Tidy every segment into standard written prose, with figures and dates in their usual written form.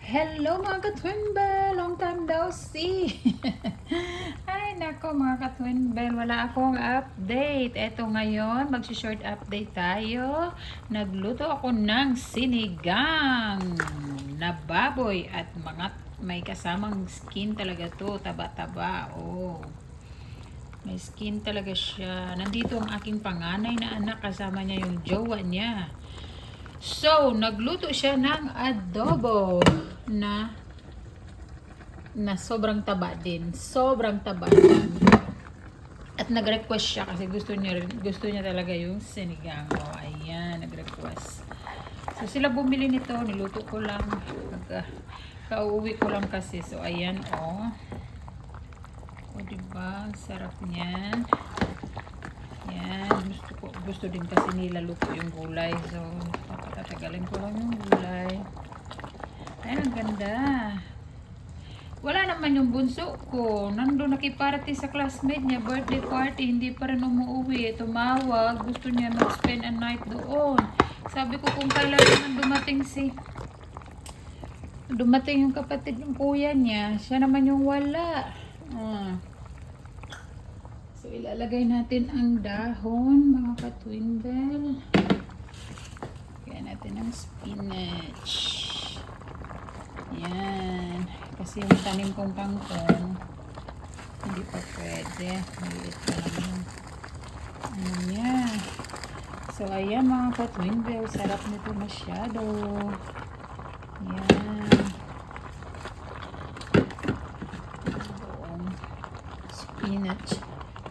Hello mga ka-twinbell! Long time daw see! Ay nako mga ka-twinbell, wala akong update. Eto ngayon, mag-short update tayo. Nagluto ako ng sinigang na baboy at mga may kasamang skin talaga to, taba-taba. Oh. May skin talaga siya. Nandito ang aking panganay na anak, kasama niya yung jowa niya. So, nagluto siya ng adobo na sobrang taba din. Sobrang taba din. At nag-request siya kasi gusto niya talaga yung sinigang. Oh, ayan, nag-request. So, sila bumili nito. Niluto ko lang. Kauuwi ko lang kasi. So, ayan, oh. O, diba? Sarap niyan. Yan, gusto din kasi nila luto yung gulay. So, papatatagalin ko lang yung gulay. Ayan, ang ganda. Wala naman yung bunso ko. Nandun nakiparty sa classmate niya, birthday party, hindi pa rin umuwi. Tumawag, gusto niya mag-spend a night doon. Sabi ko kung kailan naman dumating yung kapatid ng kuya niya, siya naman yung wala. So, ilalagay natin ang dahon, mga ka-twinbell. Lagyan natin ang spinach. Yan. Kasi yung tanim kong kangkong, hindi pa pwede. Maliit pa lang yung ano niya. So, ayan mga ka-twinbell. Sarap nito masyado. Yan. Spinach.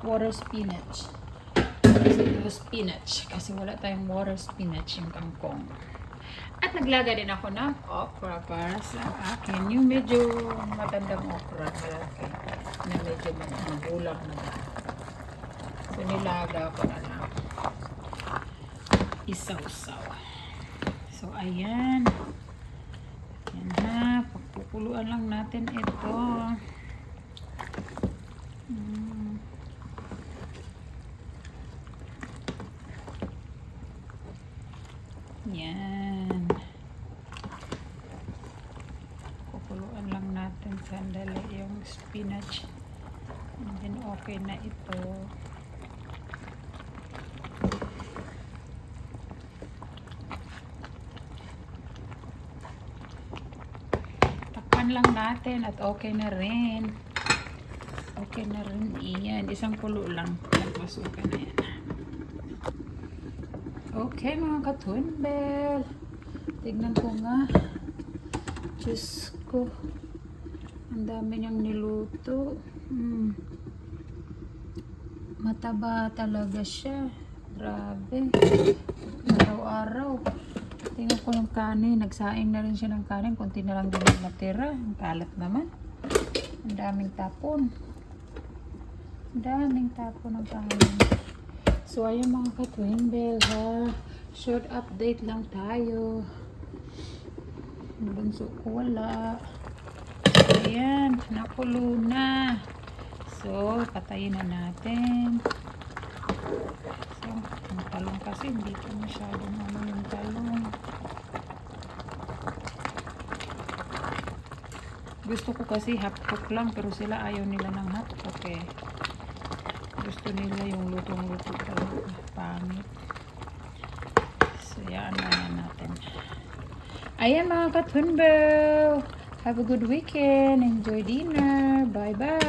Water spinach. Kasi wala tayong water spinach yung kangkong. At naglaga din ako ng okra para sa akin. Yung medyo matandang okra na medyo magulang na. So nilaga ko na lang. Isaw-saw. So ayan. Ayan ha. Pagpupuluan lang natin ito. Yan. Kukuluan lang natin sandali yung spinach. And then okay na ito. Takpan lang natin at okay na rin. Okay na rin iyan. Isang kulo lang. Tapos okay na yan. Okay mga ka-twinbell. Tignan ko nga. Diyos ko. Ang dami niyang niluto. Mataba talaga siya. Grabe. Araw-araw. Tingnan ko ng kanin. Nagsaing na rin siya ng kanin. Kunti na lang din natira. Ang kalat naman. Ang daming tapon. Ang daming tapon ng kanin. So, ayan mga ka-twinbell ha. Short update lang tayo. Ang bunso ko wala. So, ayan. Nakulo na. So, patayin na natin. So, ang talong kasi hindi ko masyadong ano yung talong. Gusto ko kasi half cook lang pero sila ayaw nila ng half cook eh. Gusto nila yung lutong-luto talaga. Pangit. So, yan na natin. Ayan mga ka-twinbell. Have a good weekend. Enjoy dinner. Bye-bye.